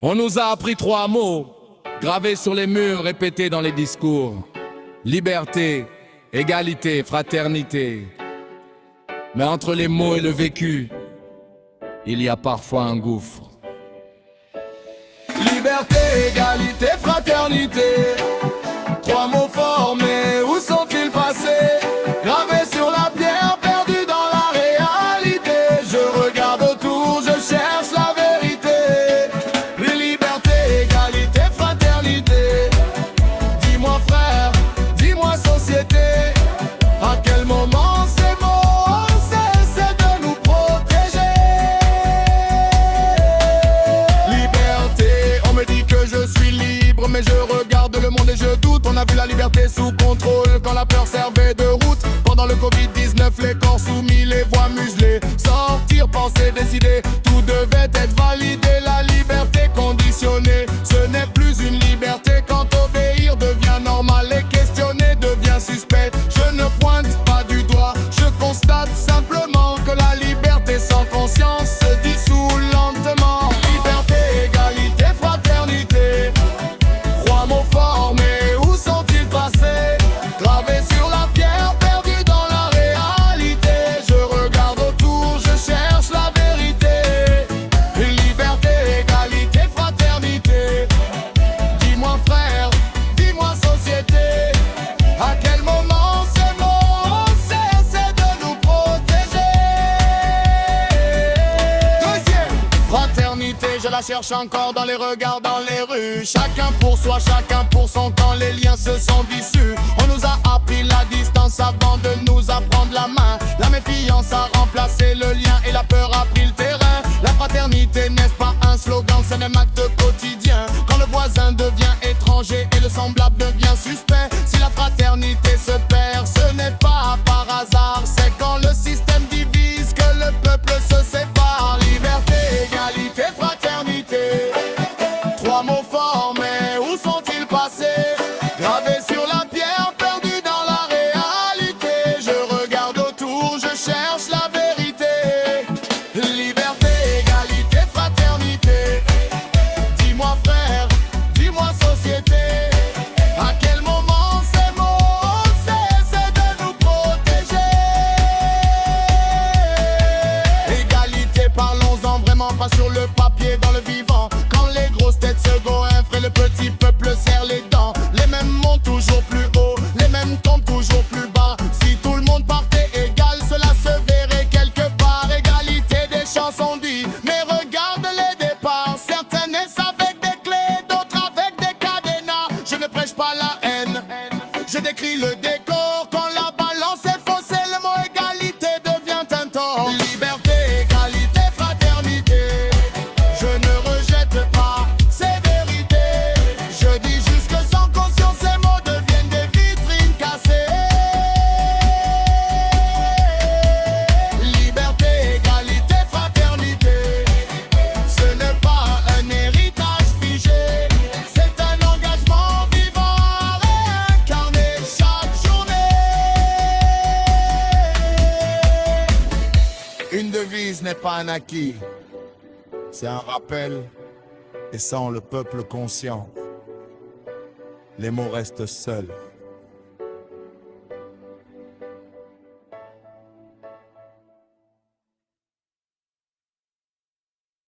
On nous a appris 3 mots, gravés sur les murs, répétés dans les discours. Liberté, égalité, fraternité. Mais entre les mots et le vécu, il y a parfois un gouffre. Liberté, égalité, fraternité. 3 mots forts, mais où sont-ils passés? Gravés sur la pierre, perdus dans la réalité. Je regarde autour, je cherche la vérité. Liberté, égalité, fraternité. Dis-moi frère, dis-moi société. À quel moment ces mots cessent de nous protéger? Liberté, on me dit que je suis libre, mais je regarde le monde et je doute. On a vu la liberté sous contrôle quand la peur servait de route. Pendant le Covid-19, les corps soumis, les voix muselées. Sortir, penser, décider, tout devait être validé. La liberté conditionnée, ce n'est plus une liberté quand obéir devient normal et questionner devient suspect. Je ne pointe pas du doigt, je constate simplement que la liberté sans conscience se dissout lentement. Liberté, égalité, fraternité. 3 mots forts, mais où sont-ils passés? Gravés sur la pierre, perdus dans la réalité. Je regarde autour, je cherche la vérité. Liberté, égalité, fraternité. Dis-moi frère, dis-moi société. À quel moment ces mots cessent de nous protéger? Deuxième, fraternité, je la cherche encore dans les regards, dans les rues. Chacun pour soi, chacun pour son camp, les liens se sont dissus. On nous a appris la distance avant de nous apprendre la main. La méfiance a remplacé le lien et la peur a pris le terrain. La fraternité n'est pas un slogan, c'est un acte quotidien. Quand le voisin devient étranger et le semblable devient suspect. Si la fraternité se perd, ce n'est pas par hasard. C'est quand le système divise que le peuple se sépare. Liberté, égalité, fraternité. 3 mots forts, mais où sont-ils passés? Gravés sur la pierre, perdus dans la réalité. Je regarde autour, je cherche la vérité. Liberté, égalité, fraternité. Dis-moi frère, dis-moi société. À quel moment ces mots cessent de nous protéger? Égalité, parlons-en vraiment, pas sur le papier, dans le vivant. Quand les grosses têtes se goinfrent et le petit peuple serre les dents. Les mêmes montent toujours plus haut, les mêmes tombent toujours plus bas. Si tout le monde partait égal, cela se verrait quelque part. Égalité des chansons dit, mais regarde les départs. Certains naissent avec des clés, d'autres avec des cadenas. Je ne prêche pas la haine, je décris le décor. Quand la balance est faussée, le mot égalité devient un tort. Liberté, égalité, fraternité. Je ne rejette pas ces vérités. Je dis juste que sans conscience, ces mots deviennent des vitrines cassées. Liberté, égalité, fraternité. Ce n'est pas un héritage figé. C'est un engagement vivant à réincarner chaque journée. Une devise n'est pas un acquis. C'est un rappel, et sans le peuple conscient, les mots restent seuls.